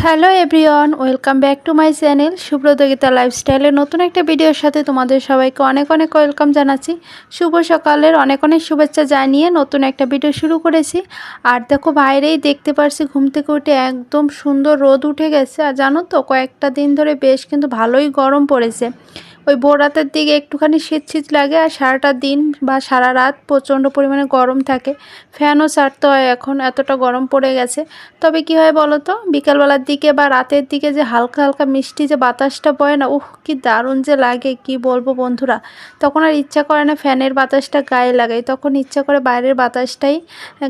Hello everyone, welcome back to my channel Subrata Gita লাইফস্টাইলের নতুন একটা ভিডিওর সাথে তোমাদের সবাইকে অনেক অনেক ওয়েলকাম জানাচ্ছি। শুভ সকালের অনেক অনেক শুভেচ্ছা জানিয়ে নতুন একটা ভিডিও শুরু করেছি। আর দেখো বাইরেই দেখতে পারছি ঘুম থেকে উঠে একদম সুন্দর রোদ উঠে গেছে। আর জানো তো কয়েকটা দিন ধরে বেশ কিন্তু ভালোই গরম পড়েছে। ওই ভোর রাতের দিকে একটুখানি শীত শীত লাগে, আর সারাটা দিন বা সারা রাত প্রচণ্ড পরিমাণে গরম থাকে। ফ্যানও ছাড়তে হয়, এখন এতটা গরম পড়ে গেছে। তবে কি হয় বলো তো, বিকালবেলার দিকে বা রাতের দিকে যে হালকা হালকা মিষ্টি যে বাতাসটা বয় না, কি দারুণ যে লাগে কি বলবো বন্ধুরা। তখন আর ইচ্ছা করে না ফ্যানের বাতাসটা গায়ে লাগাই, তখন ইচ্ছা করে বাইরের বাতাসটাই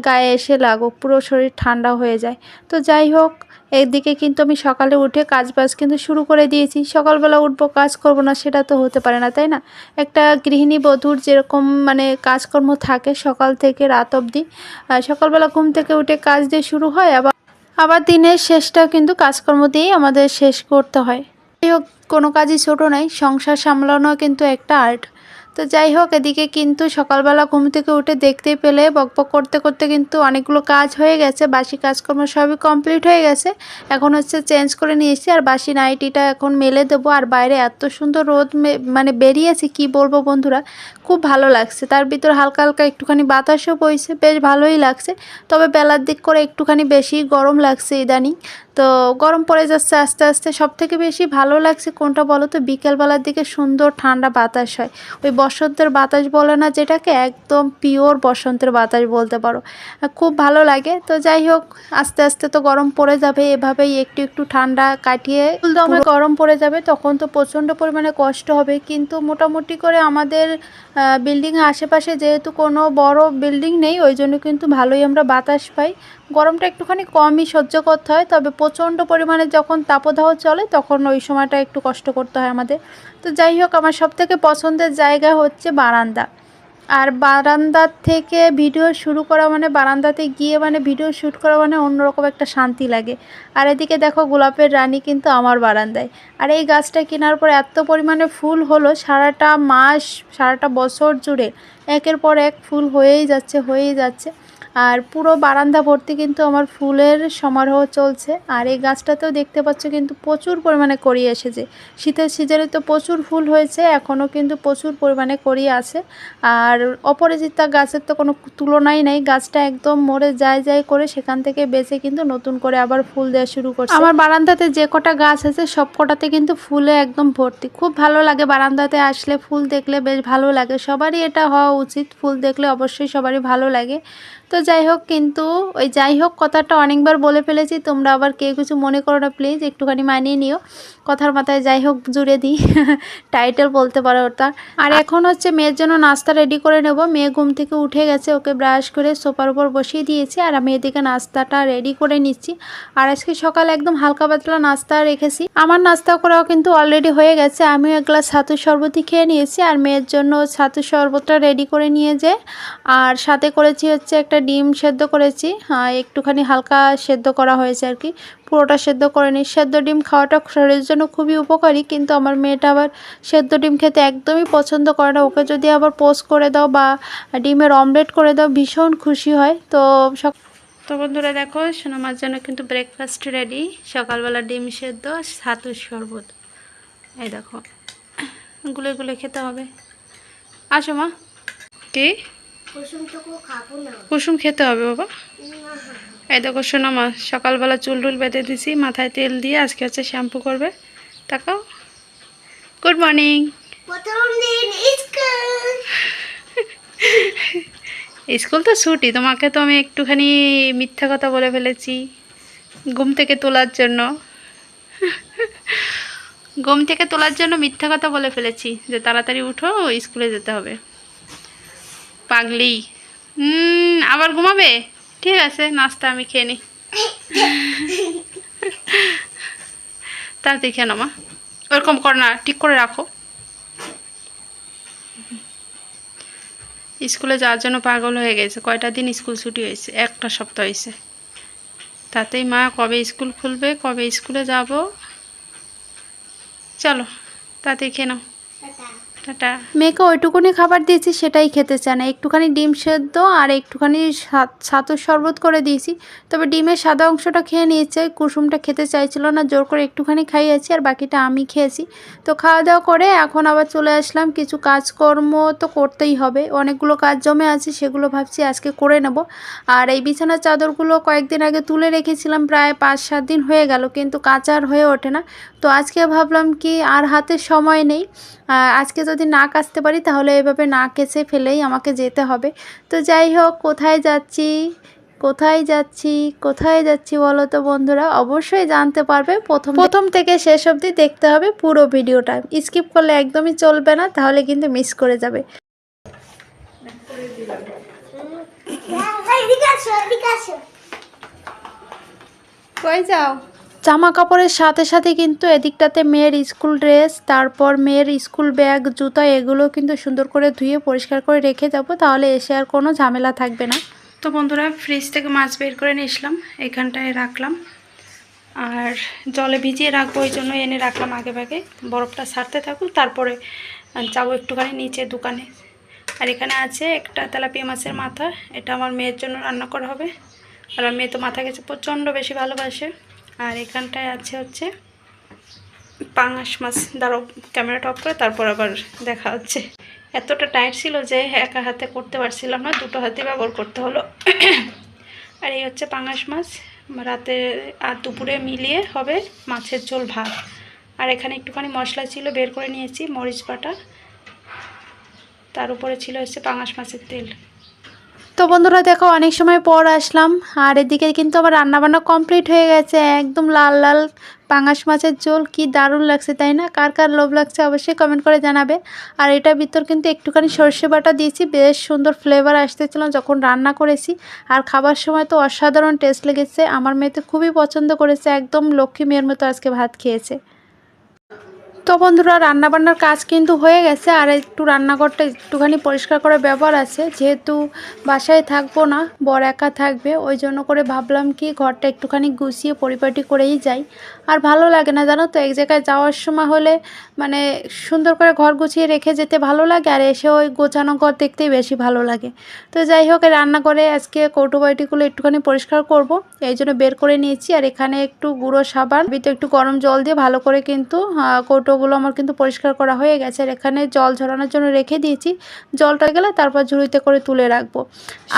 গায়ে এসে লাগুক, পুরো শরীর ঠান্ডা হয়ে যায়। তো যাই হোক, একদিকে কিন্তু আমি সকালে উঠে কাজবাজ কিন্তু শুরু করে দিয়েছি। সকালবেলা উঠবো কাজ করব না, সেটা তো হতে পারে না, তাই না? একটা গৃহিণী বধূর যেরকম মানে কাজকর্ম থাকে সকাল থেকে রাত অবধি, সকালবেলা ঘুম থেকে উঠে কাজ দিয়ে শুরু হয়, আবার দিনের শেষটাও কিন্তু কাজকর্ম দিয়েই আমাদের শেষ করতে হয়। যাই হোক, কোনো কাজই ছোটো নাই, সংসার সামলানো কিন্তু একটা আর্ট। তো যাই হোক, এদিকে কিন্তু সকালবেলা ঘুম থেকে উঠে দেখতেই পেলে বকবক করতে করতে কিন্তু অনেকগুলো কাজ হয়ে গেছে, বাসি কাজকর্ম সবই কমপ্লিট হয়ে গেছে। এখন হচ্ছে চেঞ্জ করে নিয়েছি, আর বাসি নাইটিটা এখন মেলে দেবো। আর বাইরে এত সুন্দর রোদ মানে বেরিয়েছে কি বলবো বন্ধুরা, খুব ভালো লাগছে। তার ভিতর হালকা হালকা একটুখানি বাতাসও বইছে, বেশ ভালোই লাগছে। তবে বেলার দিক করে একটুখানি বেশি গরম লাগছে ইদানিং। তো গরম পড়ে যাচ্ছে আস্তে আস্তে। সব থেকে বেশি ভালো লাগছে কোনটা বলো তো, বিকেলবেলার দিকে সুন্দর ঠান্ডা বাতাস হয়। ওই বসন্তের বাতাস বলে না যেটাকে, একদম পিওর বসন্তের বাতাস বলতে পারো। খুব ভালো লাগে। তো যাই হোক, আস্তে আস্তে তো গরম পড়ে যাবে, এভাবেই একটু একটু ঠান্ডা কাটিয়ে দমে গরম পড়ে যাবে, তখন তো প্রচণ্ড পরিমাণে কষ্ট হবে। কিন্তু মোটামুটি করে আমাদের বিল্ডিংয়ের আশেপাশে যেহেতু কোনো বড় বিল্ডিং নেই, ওই জন্য কিন্তু ভালোই আমরা বাতাস পাই। গরমটা একটুখানি কমই সহ্য করতে হয়, তবে প্রচণ্ড পরিমাণে যখন তাপদাহ চলে তখন ওই সময়টা একটু কষ্ট করতে হয় আমাদের। তো যাই হোক, আমার সবথেকে পছন্দের জায়গা হচ্ছে বারান্দা। আর বারান্দার থেকে ভিডিও শুরু করা মানে, বারান্দাতে গিয়ে মানে ভিডিও শ্যুট করা মানে অন্যরকম একটা শান্তি লাগে। আর এদিকে দেখো গোলাপের রানী কিন্তু আমার বারান্দায়। আর এই গাছটা কেনার পর এত পরিমাণে ফুল হলো, সারাটা মাস সারাটা বছর জুড়ে একের পর এক ফুল হয়েই যাচ্ছে হয়েই যাচ্ছে। আর পুরো বারান্দা ভর্তি কিন্তু আমার ফুলের সমারোহ চলছে। আর এই গাছটাতেও দেখতে পাচ্ছ কিন্তু প্রচুর পরিমাণে কড়ি এসেছে। শীতের সিজনে তো প্রচুর ফুল হয়েছে, এখনও কিন্তু প্রচুর পরিমাণে কড়ি আছে। আর অপরাজিতা গাছের তো কোনো তুলনাই নেই, গাছটা একদম মরে যায় যায় করে সেখান থেকে বেঁচে কিন্তু নতুন করে আবার ফুল দেওয়া শুরু করছে। আমার বারান্দাতে যে কটা গাছ আছে সব কটাতে কিন্তু ফুলে একদম ভর্তি। খুব ভালো লাগে বারান্দাতে আসলে, ফুল দেখলে বেশ ভালো লাগে। সবারই এটা হওয়া উচিত, ফুল দেখলে অবশ্যই সবারই ভালো লাগে। তো যাই হোক, কিন্তু ওই যাই হোক কথাটা অনেকবার বলে ফেলেছি, তোমরা আবার কেউ কিছু মনে করো না প্লিজ, একটুখানি মানিয়ে নিও। কথার মাথায় যাই হোক জুড়ে দিই টাইটেল বলতে পারো ওটা। আর এখন হচ্ছে মেয়ের জন্য নাস্তা রেডি করে নেব। মেয়ে ঘুম থেকে উঠে গেছে, ওকে ব্রাশ করে সোফার উপর বসিয়ে দিয়েছি, আর আমি এদিকে নাস্তাটা রেডি করে নিচ্ছি। আর আজকে সকালে একদম হালকা পাতলা নাস্তা রেখেছি। আমার নাস্তা করাও কিন্তু অলরেডি হয়ে গেছে। আমিও এক গ্লাস ছাতুর শরবতই খেয়ে নিয়েছি, আর মেয়ের জন্য ছাতুর শরবতটা রেডি করে নিয়ে যায়। আর সাথে করেছি হচ্ছে একটা ডিম সেদ্ধ করেছি, একটুখানি হালকা সেদ্ধ করা হয়েছে আর কি, পুরোটা সেদ্ধ করে নিই। সেদ্ধ ডিম খাওয়াটা শরীরের জন্য খুবই উপকারী, কিন্তু আমার মেয়েটা আবার সেদ্ধ ডিম খেতে একদমই পছন্দ করে না। ওকে যদি আবার পোস্ট করে দাও বা ডিমের অমলেট করে দাও ভীষণ খুশি হয়। তো বন্ধুরা দেখো, সোনামার জন্য কিন্তু ব্রেকফাস্ট রেডি। সকালবেলা ডিম সেদ্ধ, ছাতুর শরবত। এই দেখো, গুলে গুলে খেতে হবে। আসো মা। কি কুসুম খেতে হবে বাবা? এই দেখো সোনামা, সকালবেলা চুল টুল বেঁধে দিছি, মাথায় তেল দিয়ে আজকে হচ্ছে শ্যাম্পু করবে। তাকাও। Good morning. স্কুল তো ছুটি, তোমাকে তো আমি একটুখানি মিথ্যা কথা বলে ফেলেছি ঘুম থেকে তোলার জন্য। ঘুম থেকে তোলার জন্য মিথ্যা কথা বলে ফেলেছি যে তাড়াতাড়ি উঠো, স্কুলে যেতে হবে। পাগলি। আবার ঘুমাবে? ঠিক আছে, নাস্তা আমি খেয়ে নিই। তাড়াতাড়ি খেয়ে নাও মা, ওরকম করো না, ঠিক করে রাখো। স্কুলে যাওয়ার জন্য পাগল হয়ে গেছে। কয়টা দিন স্কুল ছুটি হয়েছে? একটা সপ্তাহ হয়েছে। তাতেই মা কবে স্কুল খুলবে, কবে স্কুলে যাব। চলো তাড়াতাড়ি খেয়ে নাও। টাটা। মেয়েকে ওইটুকুনি খাবার দিয়েছি, সেটাই খেতে চায় না। একটুখানি ডিম সেদ্ধ আর একটুখানি ছাতুর শরবত করে দিয়েছি, তবে ডিমের সাদা অংশটা খেয়ে নিয়েছে, কুসুমটা খেতে চাইছিল না, জোর করে একটুখানি খাইয়েছি আর বাকিটা আমি খেয়েছি। তো খাওয়া দাওয়া করে এখন আবার চলে আসলাম, কিছু কাজকর্ম তো করতেই হবে, অনেকগুলো কাজ জমে আছে, সেগুলো ভাবছি আজকে করে নেব। আর এই বিছানার চাদরগুলো কয়েকদিন আগে তুলে রেখেছিলাম, প্রায় 5-7 দিন হয়ে গেল, কিন্তু কাচা আর হয়ে ওঠে না। তো আজকে ভাবলাম কি আর হাতে সময় নেই, আজকে যদি না কাচতে পারি তাহলে এভাবে না কেচে ফেলেই আমাকে যেতে হবে। তো যাই হোক, কোথায় যাচ্ছি কোথায় যাচ্ছি কোথায় যাচ্ছি বলো তো বন্ধুরা? অবশ্যই জানতে পারবে, প্রথম থেকে শেষ অবধি দেখতে হবে পুরো ভিডিওটা, স্কিপ করলে একদমই চলবে না, তাহলে কিন্তু মিস করে যাবে। কই যাও? জামা কাপড়ের সাথে সাথে কিন্তু এদিকটাতে মেয়ের স্কুল ড্রেস, তারপর মেয়ের স্কুল ব্যাগ, জুতা, এগুলো কিন্তু সুন্দর করে ধুয়ে পরিষ্কার করে রেখে যাব, তাহলে এসে আর কোনো ঝামেলা থাকবে না। তো বন্ধুরা, ফ্রিজ থেকে মাছ বের করে নিয়ে আসলাম, এখানটায় রাখলাম, আর জলে ভিজিয়ে রাখবো, ওই জন্য এনে রাখলাম আগে ভাগে, বরফটা ছাড়তে থাকুক, তারপরে যাবো একটুখানি নিচে দোকানে। আর এখানে আছে একটা তেলাপিয়া মাছের মাথা, এটা আমার মেয়ের জন্য রান্না করা হবে, আর আমার মেয়ে তো মাথা খেতে প্রচণ্ড বেশি ভালোবাসে। আর এখানটায় আছে হচ্ছে পাঙাশ মাছ। দাঁড়াও, ক্যামেরাটা অফ করে তারপর আবার দেখা হচ্ছে। এতটা টাইট ছিল যে একা হাতে করতে পারছিলাম না, দুটো হাতে ব্যবহার করতে হলো। আর এই হচ্ছে পাঙাশ মাছ, রাতে আর দুপুরে মিলিয়ে হবে মাছের ঝোল ভাত। আর এখানে একটুখানি মশলা ছিল, বের করে নিয়েছি, মরিচ বাটা, তার উপরে ছিল হচ্ছে পাঙাশ মাছের তেল। তো বন্ধুরা দেখো, অনেক সময় পর আসলাম, আর এদিকে কিন্তু আমার রান্নাবান্না কমপ্লিট হয়ে গেছে, একদম লাল লাল পাঙাশ মাছের ঝোল, কি দারুণ লাগছে তাই না? কার কার লোভ লাগছে অবশ্যই কমেন্ট করে জানাবে। আর এটার ভিতর কিন্তু একটুখানি সর্ষে বাটা দিয়েছি, বেশ সুন্দর ফ্লেভার আসতেছিল যখন রান্না করেছি, আর খাবার সময় তো অসাধারণ টেস্ট লেগেছে, আমার মেয়ে তো খুবই পছন্দ করেছে, একদম লক্ষ্মী মেয়ের মতো আজকে ভাত খেয়েছে। তো বন্ধুরা, রান্নাবান্নার কাজ কিন্তু হয়ে গেছে, আর একটু রান্নাঘরটা একটুখানি পরিষ্কার করে ব্যাপার আছে, যেহেতু বাসায় থাকবো না, বর একা থাকবে, ওই জন্য করে ভাবলাম কি ঘরটা একটুখানি গুছিয়ে পরিপাটি করেই যাই। আর ভালো লাগে না জানো তো, এক জায়গায় যাওয়ার সময় হলে মানে সুন্দর করে ঘর গুছিয়ে রেখে যেতে ভালো লাগে, আর এসে ওই গোছানো ঘর দেখতেই বেশি ভালো লাগে। তো যাই হোক, রান্নাঘরে আজকে কৌটো বাটিগুলো একটুখানি পরিষ্কার করব, এই জন্য বের করে নিয়েছি। আর এখানে একটু গুঁড়ো সাবান, ভিতরে একটু গরম জল দিয়ে ভালো করে কিন্তু কৌটোগুলো আমার কিন্তু পরিষ্কার করা হয়ে গেছে। আর এখানে জল ঝরানোর জন্য রেখে দিয়েছি, জলটা গেলে তারপর ঝুড়িতে করে তুলে রাখবো।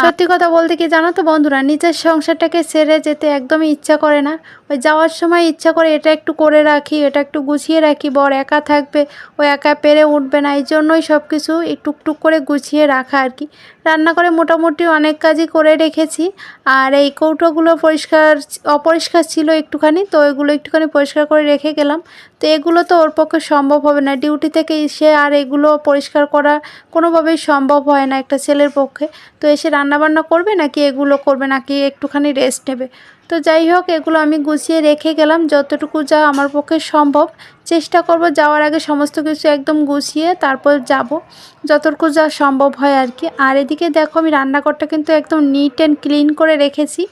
সত্যি কথা বলতে কি জানো তো বন্ধুরা, নিজের সংসারটাকে ছেড়ে যেতে একদমই ইচ্ছা করে না, ওই যাওয়ার সময় ইচ্ছা করে এটা একটু করে রাখি, এটা একটু গুছিয়ে রাখি, বর একা থাকবে, ও একা পেরে উঠবে না, এই জন্যই সব কিছু টুকটুক করে গুছিয়ে রাখা আর কি। রান্না করে মোটামুটি অনেক কাজই করে রেখেছি, আর এই কৌটোগুলো অপরিষ্কার ছিল একটুখানি, তো এগুলো একটুখানি পরিষ্কার করে রেখে গেলাম। তো এগুলো তো ওর পক্ষে সম্ভব হবে না, ডিউটি থেকে এসে আর এগুলো পরিষ্কার করা কোনোভাবেই সম্ভব হয় না একটা ছেলের পক্ষে। তো এসে রান্নাবান্না করবে নাকি এগুলো করবে নাকি একটুখানি রেস্ট নেবে? তো যাই হোক, এগুলো আমি গুছিয়ে রেখে গেলাম, যতটুকু যা আমার পক্ষে সম্ভব চেষ্টা করব যাওয়ার আগে সমস্ত কিছু একদম গুছিয়ে তারপর যাব, যতটুকু যা সম্ভব হয় আর কি। আর এদিকে দেখো, আমি রান্নাঘরটা কিন্তু একদম নিট অ্যান্ড ক্লিন করে রেখেছি।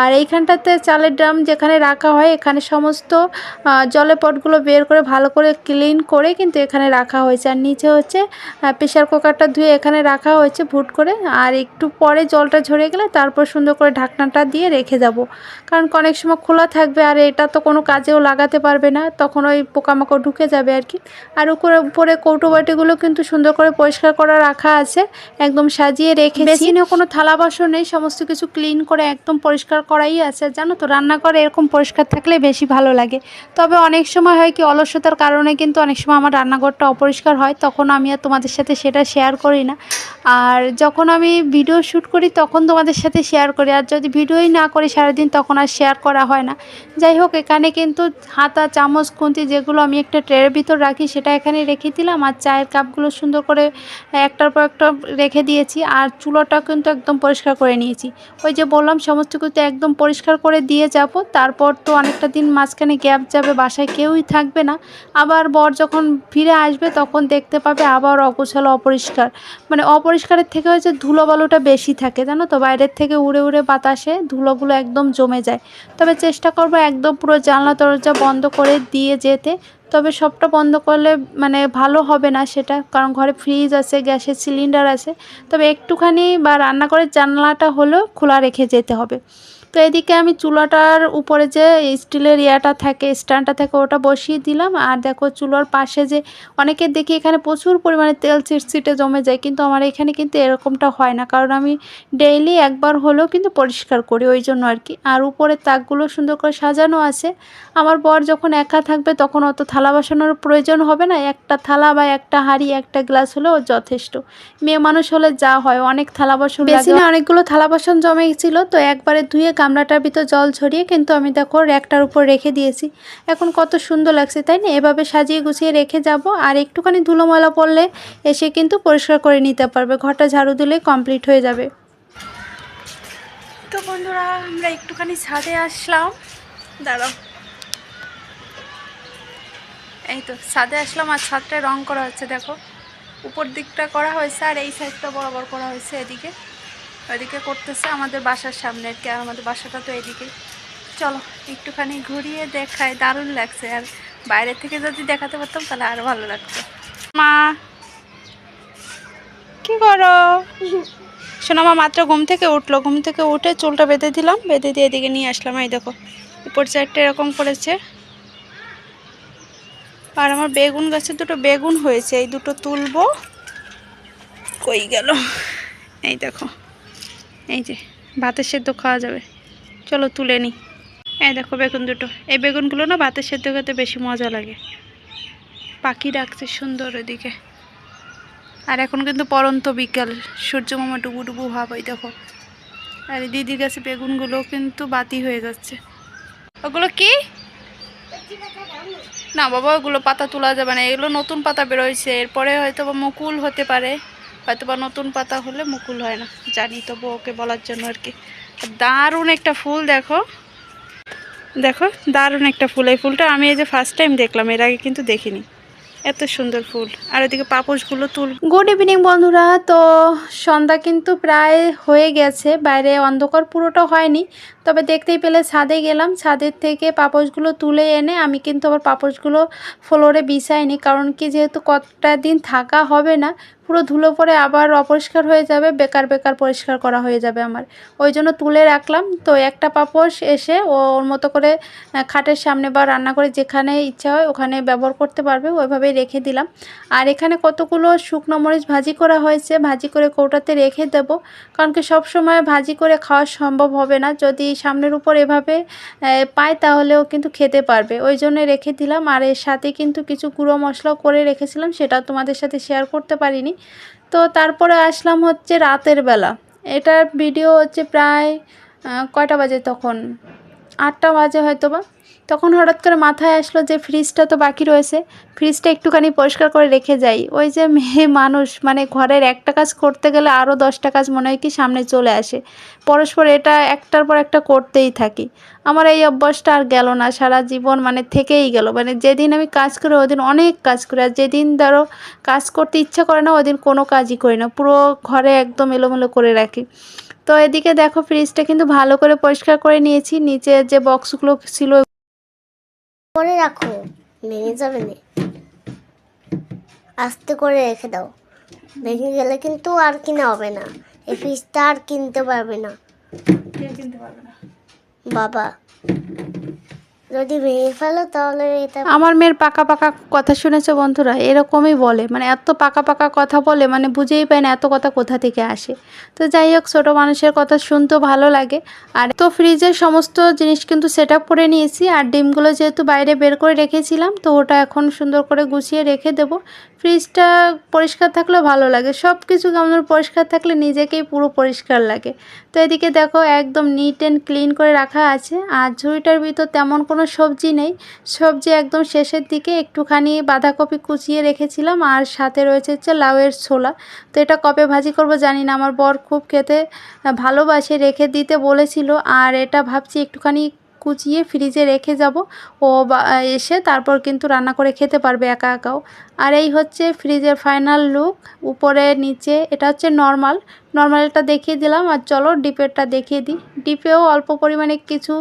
আর এইখানটাতে চালের ড্রাম যেখানে রাখা হয়, এখানে সমস্ত জলের পটগুলো বের করে ভালো করে ক্লিন করে কিন্তু এখানে রাখা হয়েছে। আর নিচে হচ্ছে প্রেশার কুকারটা ধুয়ে এখানে রাখা হয়েছে ভুট করে, আর একটু পরে জলটা ঝরে গেলে তারপর সুন্দর করে ঢাকনাটা দিয়ে রেখে যাব, কারণ অনেক সময় খোলা থাকবে আর এটা তো কোনো কাজেও লাগাতে পারবে না, তখন ওই পোকামাকড় ঢুকে যাবে আর কি। আর উপরে কৌটো বাটিগুলো কিন্তু সুন্দর করে পরিষ্কার করা রাখা আছে, একদম সাজিয়ে রেখেছি, বেসিনেও কোনো থালা বাসন নেই, সমস্ত কিছু ক্লিন করে একদম পরিষ্কার করাই আছে। জানো তো, রান্নাঘরে এরকম পরিষ্কার থাকলে বেশি ভালো লাগে। তবে অনেক সময় হয় কি, অলসতার কারণে কিন্তু অনেক সময় আমার রান্নাঘরটা অপরিষ্কার হয়, তখন আমি আর তোমাদের সাথে সেটা শেয়ার করি না। আর যখন আমি ভিডিও শ্যুট করি তখন তোমাদের সাথে শেয়ার করি, আর যদি ভিডিওই না করি সারাদিন তখন আর শেয়ার করা হয় না। যাই হোক, এখানে কিন্তু হাতা, চামচ, খুন্তি যেগুলো আমি একটা ট্রের ভিতর রাখি সেটা এখানে রেখে দিলাম, আর চায়ের কাপগুলো সুন্দর করে একটার পর একটা রেখে দিয়েছি। আর চুলোটা কিন্তু একদম পরিষ্কার করে নিয়েছি, ওই যে বললাম সমস্ত কিছু একদম পরিষ্কার করে দিয়ে যাব। তারপর তো অনেকটা দিন মাঝখানে গ্যাপ যাবে, বাসায় কেউই থাকবে না, আবার বর যখন ফিরে আসবে তখন দেখতে পাবে আবার অগোছালো, অপরিষ্কার। মানে অপরিষ্কারের থেকে হচ্ছে ধুলো বালুটা বেশি থাকে, জানো তো, বাইরের থেকে উড়ে উড়ে বাতাসে ধুলোগুলো একদম জমে যায়। তবে চেষ্টা করবো একদম পুরো জানলা দরজা বন্ধ করে দিয়ে যেতে, তবে সবটা বন্ধ করলে মানে ভালো হবে না সেটা, কারণ ঘরে ফ্রিজ আছে, গ্যাসের সিলিন্ডার আছে। তবে একটুখানি বা রান্নাঘরের জানলাটা হলেও খোলা রেখে যেতে হবে। তো এদিকে আমি চুলাটার উপরে যে স্টিলের ইয়াটা থাকে, স্ট্যান্ডটা থাকে, ওটা বসিয়ে দিলাম। আর দেখো চুলার পাশে যে অনেকের দেখি এখানে প্রচুর পরিমাণে তেল চিটচিটে জমে যায়, কিন্তু আমার এখানে কিন্তু এরকমটা হয় না, কারণ আমি ডেইলি একবার হলেও কিন্তু পরিষ্কার করি, ওই জন্য আর কি। আর উপরে তাকগুলো সুন্দর করে সাজানো আছে। আমার বর যখন একা থাকবে তখন অত থালা বাসনের প্রয়োজন হবে না, একটা থালা বা একটা হাঁড়ি একটা গ্লাস হলেও যথেষ্ট। মেয়ে মানুষ হলে যা হয়, অনেক থালা বাসন লাগে, অনেকগুলো থালা বাসন জমে গেছিল, তো একবারে ধুয়ে গামলাটার ভিতর জল ছড়িয়ে কিন্তু আমি দেখো র্যাকটার উপর রেখে দিয়েছি। এখন কত সুন্দর লাগছে তাই না? এভাবে সাজিয়ে গুছিয়ে রেখে যাব। আর একটুখানি ধুলো ময়লা পড়লে এসে কিন্তু পরিষ্কার করে নিতে পারবে, ঘরটা ঝাড়ু দিলে কমপ্লিট হয়ে যাবে। তো বন্ধুরা আমরা একটুখানি ছাদে আসলাম, দাঁড়াও, এই তো ছাদে আসলাম। আর ছাদটায় রং করা হচ্ছে, দেখো উপর দিকটা করা হয়েছে আর এই সাইডটা বরাবর করা হয়েছে, এদিকে ওইদিকে করতেছে আমাদের বাসার সামনে আর কি। আর আমাদের বাসাটা তো এদিকে। চলো একটুখানি ঘুরিয়ে দেখাই, দারুণ লাগছে। আর বাইরে থেকে যদি দেখাতে পারতাম তাহলে আরো ভালো লাগতো। মা কি করো? শোনো, মা মাত্র ঘুম থেকে উঠলো, ঘুম থেকে উঠে চুলটা বেঁধে দিলাম, বেঁধে দিয়ে এদিকে নিয়ে আসলাম। এই দেখো উপর সাইডটা এরকম করেছে। আর আমার বেগুন গাছে দুটো বেগুন হয়েছে, এই দুটো তুলবো। কই গেল? এই দেখো, এই যে ভাতের সেদ্ধ খাওয়া যাবে, চলো তুলে নিই। এই দেখো বেগুন দুটো, এই বেগুনগুলো না ভাতের সেদ্ধ খেতে বেশি মজা লাগে। পাখি ডাকছে সুন্দর ওদিকে। আর এখন কিন্তু পরন্ত বিকাল, সূর্য মামা ডুবু ডুবু ভাব, ওই দেখো। আর দিদির কাছে বেগুনগুলো কিন্তু বাতি হয়ে যাচ্ছে। ওগুলো কি? না বাবা, ওগুলো পাতা তোলা যাবে না, এগুলো নতুন পাতা বেরোয়ছে, এরপরে হয়তো বা মুকুল হতে পারে, হয়তো বা নতুন পাতা হলে মুকুল হয় না, জানি, তবু ওকে বলার জন্য আর কি। দারুণ একটা ফুল, দেখো দেখো দারুণ একটা ফুল। এই ফুলটা আমি এই যে ফার্স্ট টাইম দেখলাম, এর আগে কিন্তু দেখিনি, এত সুন্দর ফুল। আর ওইদিকে পাপোশগুলো তুল। গুড ইভিনিং বন্ধুরা, তো সন্ধ্যা কিন্তু প্রায় হয়ে গেছে, বাইরে অন্ধকার পুরোটা হয়নি, তবে দেখতেই পেলে ছাদে গেলাম। ছাদের থেকে পাপোশগুলো তুলে এনে আমি কিন্তু আবার পাপোশগুলো ফ্লোরে বিছাইনি, কারণ কি যেহেতু কতটা দিন থাকা হবে না, পুরো ধুলো পরে আবার অপরিষ্কার হয়ে যাবে, বেকার বেকার পরিষ্কার করা হয়ে যাবে আমার, ওই জন্য তুলে রাখলাম। তো একটা পাপোশ এসে ওর মতো করে খাটের সামনে বা রান্না করে যেখানে ইচ্ছা হয় ওখানে ব্যবহার করতে পারবে, ওইভাবেই রেখে দিলাম। আর এখানে কতগুলো শুকনো মরিচ ভাজি করা হয়েছে, ভাজি করে কৌটাতে রেখে দেব, কারণ কি সবসময় ভাজি করে খাওয়া সম্ভব হবে না, যদি সামনের উপর এভাবে পায় তাহলেও কিন্তু খেতে পারবে, ওই জন্য রেখে দিলাম। আর এর সাথে কিন্তু কিছু গুঁড়ো মশলাও করে রেখেছিলাম, সেটা তোমাদের সাথে শেয়ার করতে পারিনি। তো তারপরে আসলাম হচ্ছে রাতের বেলা, এটার ভিডিও হচ্ছে প্রায় কয়টা বাজে তখন, 8টা বাজে হয়তো বা। তখন হঠাৎ করে মাথায় আসলো যে ফ্রিজটা তো বাকি রয়েছে, ফ্রিজটা একটুখানি পরিষ্কার করে রেখে যাই। ওই যে মেয়ে মানুষ, মানে ঘরের একটা কাজ করতে গেলে আরও 10টা কাজ মনে হয় কি সামনে চলে আসে, পরস্পর এটা একটার পর একটা করতেই থাকি। আমার এই অভ্যাসটা আর গেল না, সারা জীবন মানে থেকেই গেল, মানে যেদিন আমি কাজ করি ওদিন অনেক কাজ করি, আর যেদিন ধরো কাজ করতে ইচ্ছা করে না ওদিন কোনো কাজই করি না, পুরো ঘরে একদম এলোমেলো করে রাখি। তো এদিকে দেখো ফ্রিজটা কিন্তু ভালো করে পরিষ্কার করে নিয়েছি, নিচে যে বক্সগুলো ছিল করে রাখো, ভেঙে যাবে না, আস্তে করে রেখে দাও, ভেঙে গেলে কিন্তু আর কিনা হবে না, এই ফ্রিজটা আর কিনতে পারবে না বাবা, যদি ভেঙে ফেলো তাহলে এটা। আমার মেয়ের পাকা পাকা কথা শুনেছে বন্ধুরা, এরকমই বলে, মানে এত পাকা পাকা কথা বলে, মানে বুঝেই পায় না এত কথা কোথা থেকে আসে। তো যাই হোক, ছোটো মানুষের কথা শুনতেও ভালো লাগে। আর তো ফ্রিজের সমস্ত জিনিস কিন্তু সেট আপ করে নিয়েছি, আর ডিমগুলো যেহেতু বাইরে বের করে রেখেছিলাম, তো ওটা এখন সুন্দর করে গুছিয়ে রেখে দেবো। ফ্রিজটা পরিষ্কার থাকলেও ভালো লাগে, সব কিছু কেমন পরিষ্কার থাকলে নিজেকেই পুরো পরিষ্কার লাগে। তো এদিকে দেখো একদম নিট অ্যান্ড ক্লিন করে রাখা আছে। আর ঝুড়িটার ভিতর তেমন কোনো সবজি নেই, সবজি একদম শেষের দিকে একটুখানি বাঁধাকপি কুচিয়ে রেখেছিলাম, আর সাথে রয়েছে হচ্ছে লাউয়ের ছোলা। তো এটা কবে ভাজি করব জানি না, আমার বর খুব খেতে ভালোবাসে, রেখে দিতে বলেছিল। আর এটা ভাবছি একটুখানি কুচিয়ে ফ্রিজে রেখে যাব। ও এসে তারপর কিন্তু রান্না করে খেতে পারবে একা একাও। আর এই হচ্ছে ফ্রিজের ফাইনাল লুক, উপরে নিচে। এটা হচ্ছে নর্মালটা দেখিয়ে দিলাম। আর চলো ডিপেরটা দেখিয়ে দিই। ডিপেও অল্প পরিমাণে কিছু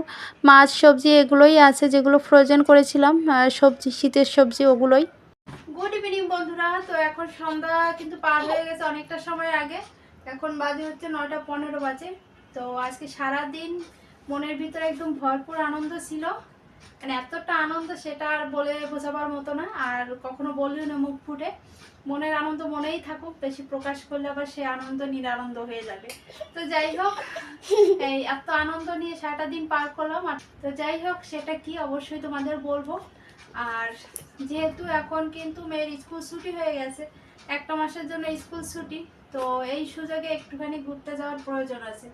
মাছ সবজি এগুলোই আছে, যেগুলো ফ্রোজেন করেছিলাম, সবজি, শীতের সবজি, ওগুলোই। গুড ইভিনিং বন্ধুরা। তো এখন সন্ধ্যা কিন্তু পার হয়ে গেছে অনেকটা সময় আগে। এখন বাজে হচ্ছে 9:15 বাজে। তো আজকে সারা দিন মনের ভিতরে একদম ভরপুর আনন্দ ছিল, মানে এতটা আনন্দ সেটা আর বলে বোঝাবার মতো না। আর কখনো বলিও না মুখ ফুটে। মনের আনন্দ মনেই থাকুক, বেশি প্রকাশ করলে আবার সে আনন্দ নিরানন্দ হয়ে যাবে। তো যাই হোক, এই এত আনন্দ নিয়ে সারাটা দিন পার করলাম। তো যাই হোক, সেটা কি অবশ্যই তোমাদের বলবো। আর যেহেতু এখন কিন্তু মেয়ের স্কুল ছুটি হয়ে গেছে, একটা মাসের জন্য স্কুল ছুটি, তো এই সুযোগে একটুখানি ঘুরতে যাওয়ার প্রয়োজন আছে।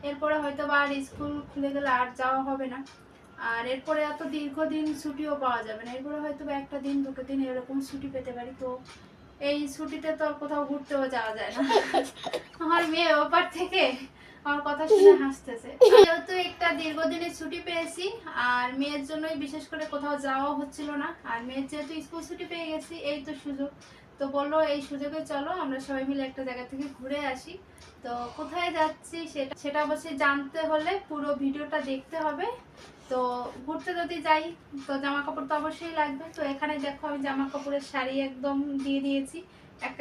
এরপরে হয়তো বা আর স্কুল খুলে গেলে আর যাওয়া হবে না। আর এরপরে এত দীর্ঘদিন ছুটিও পাওয়া যাবে না। এরপরে হয়তো বা একটা দিন দুটো দিন এরকম ছুটি পেতে পারি। তো এই ছুটিতে তো আর কোথাও ঘুরতেও যাওয়া যায় না। আমার মেয়ে ওপার থেকে আমার কথা শুনে হাসতেছে। যেহেতু একটা দীর্ঘদিনের ছুটি পেয়েছি, আর মেয়ের জন্যই বিশেষ করে কোথাও যাওয়া হচ্ছিল না। আর মেয়ের যেহেতু স্কুল ছুটি পেয়ে গেছি, এই তো সুযোগ। তো বললো এই সুযোগে চলো আমরা সবাই মিলে একটা জায়গা থেকে ঘুরে আসি। তো কোথায় যাচ্ছি সেটা অবশ্যই জানতে হলে পুরো ভিডিওটা দেখতে হবে। তো ঘুরতে যদি যাই তো জামা কাপড় তো অবশ্যই লাগবে। তো এখানে দেখো আমি জামা কাপড়ের শাড়ি একদম দিয়ে দিয়েছি এক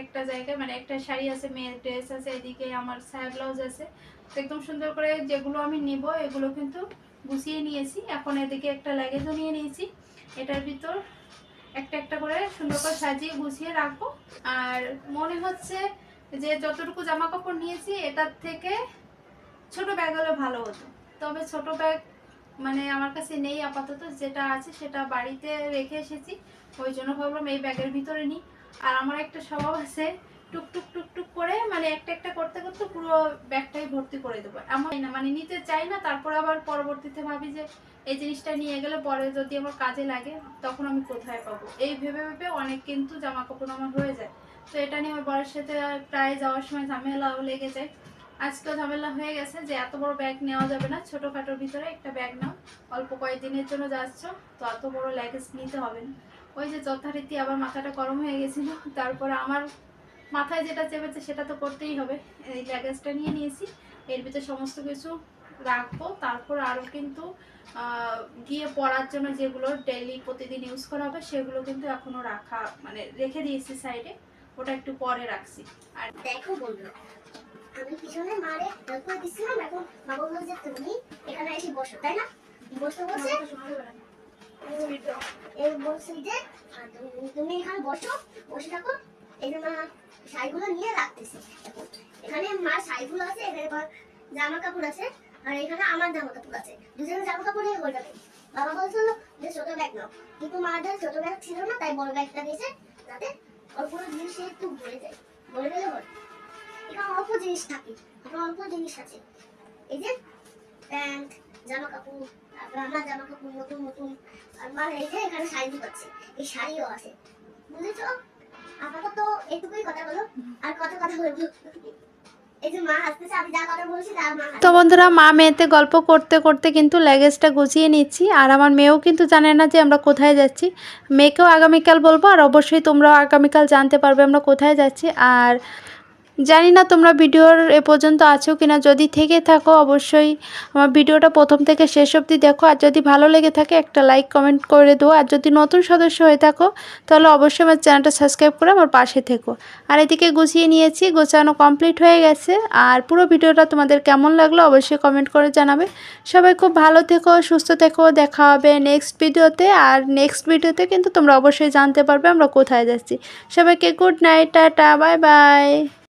একটা জায়গায়। মানে একটা শাড়ি আছে, মেয়ের ড্রেস আছে, এদিকে আমার সায়া ব্লাউজ আছে। তো একদম সুন্দর করে যেগুলো আমি নিব এগুলো কিন্তু গুছিয়ে নিয়েছি। এখন এদিকে একটা লাগেজও নিয়ে নিয়েছি, এটার ভিতর একটা করে সুন্দর করে সাজিয়ে গুছিয়ে রাখবো। আর মনে হচ্ছে যে যতটুকু জামা কাপড় নিয়েছি এটার থেকে ছোট ব্যাগ হলে ভালো হতো। তবে ছোট ব্যাগ মানে আমার কাছে নেই আপাতত, যেটা আছে সেটা বাড়িতে রেখে এসেছি। ওই জন্য ভাবলাম এই ব্যাগের ভিতরে নিই। আর আমার একটা স্বভাব আছে, টুকটুক টুকটুক করে মানে একটা করতে করতে পুরো ব্যাগটাই ভর্তি করে দেবো। এমন না মানে নিতে চাই না, তারপর আবার পরবর্তীতে ভাবি যে এই জিনিসটা নিয়ে গেলে পরে যদি আমার কাজে লাগে তখন আমি কোথায় পাবো, এই ভেবে ভেবে অনেক কিন্তু জামা কাপড় আমার হয়ে যায়। তো এটা নিয়ে আমার বরের সাথে প্রায় যাওয়ার সময় ঝামেলাও লেগে যায়। আজকেও ঝামেলা হয়ে গেছে যে এত বড় ব্যাগ নেওয়া যাবে না, ছোটোখাটোর ভিতরে একটা ব্যাগ নাও, অল্প কয়েকদিনের জন্য যাচ্ছ, তো এত বড় লাগেজ নিতে হবে না। ওই যে যথারীতি আবার মাথাটা গরম হয়ে গেছিলো, তারপরে আমার মাথায় যেটা চেপেছে সেটা তো করতেই হবে। এই লাগেজটা নিয়ে নিয়েছি, এর ভিতরে সমস্ত কিছু রাখবো। তারপর আরও কিন্তু গিয়ে পড়ার জন্য যেগুলো ডেইলি প্রতিদিন ইউজ করা হবে সেগুলো কিন্তু এখনও রাখা মানে রেখে দিয়েছি সাইডে, ওটা একটু পরে রাখছি। আর দেখো বন্ধুরা, আমি পিছনে মারে হেল্প করে দিচ্ছিলাম, এখন মা বললো যে তুমি এখানে এসে বসো, তাই না? বসতে বসে এই বলছি যে তুমি এখানে বসো, বসে থাকো। এই যে মা শাড়িগুলো নিয়ে রাখতেছি। এখানে মার শাড়িগুলো আছে, এখানে জামা কাপড় আছে, আর এখানে আমার জামা কাপড় আছে। দুজনের জামা কাপড় নিয়ে গোলটাতে বাবা বলছিল যে ছোট ব্যাগ নাও, কিন্তু মাদের ছোট ব্যাগ ছিল না, তাই বড় ব্যাগটা দিয়েছে যাতে অল্প জিনিস একটু ভরে যায়, ভরে গেলে হয়। এখানে অল্প জিনিস থাকে, এখন অল্প জিনিস আছে। এই যে প্যান্ট, জামা কাপড়, তারপর আমার জামা কাপড় নতুন নতুন, আর মানে এই যে এখানে শাড়ি ঢুকাচ্ছে, এই শাড়িও আছে, বুঝেছো? আপাতত এইটুকুই কথা বলো, আর কথা বলবো। এই যে মা আসতেছে, আমি যা কথা বলছি তা মা। তো বন্ধুরা, মা মেয়েতে গল্প করতে করতে কিন্তু লাগেজটা গুছিয়ে নিচ্ছি। আর আমার মেয়েও কিন্তু জানে না যে আমরা কোথায় যাচ্ছি। মেয়েকেও আগামীকাল বলবো, আর অবশ্যই তোমরাও আগামীকাল জানতে পারবে আমরা কোথায় যাচ্ছি। আর জানি না তোমরা ভিডিওর এ পর্যন্ত আছো কিনা, যদি থেকে থাকো অবশ্যই আমার ভিডিওটা প্রথম থেকে শেষ অবধি দেখো। আর যদি ভালো লেগে থাকে একটা লাইক কমেন্ট করে দেবো। আর যদি নতুন সদস্য হয়ে থাকো তাহলে অবশ্যই আমার চ্যানেলটা সাবস্ক্রাইব করে আমার পাশে থেকো। আর এদিকে গুছিয়ে নিয়েছি, গোছানো কমপ্লিট হয়ে গেছে। আর পুরো ভিডিওটা তোমাদের কেমন লাগলো অবশ্যই কমেন্ট করে জানাবে। সবাই খুব ভালো থেকো, সুস্থ থেকো। দেখা হবে নেক্সট ভিডিওতে। আর নেক্সট ভিডিওতে কিন্তু তোমরা অবশ্যই জানতে পারবে আমরা কোথায় যাচ্ছি। সবাইকে good night, tata, bye bye.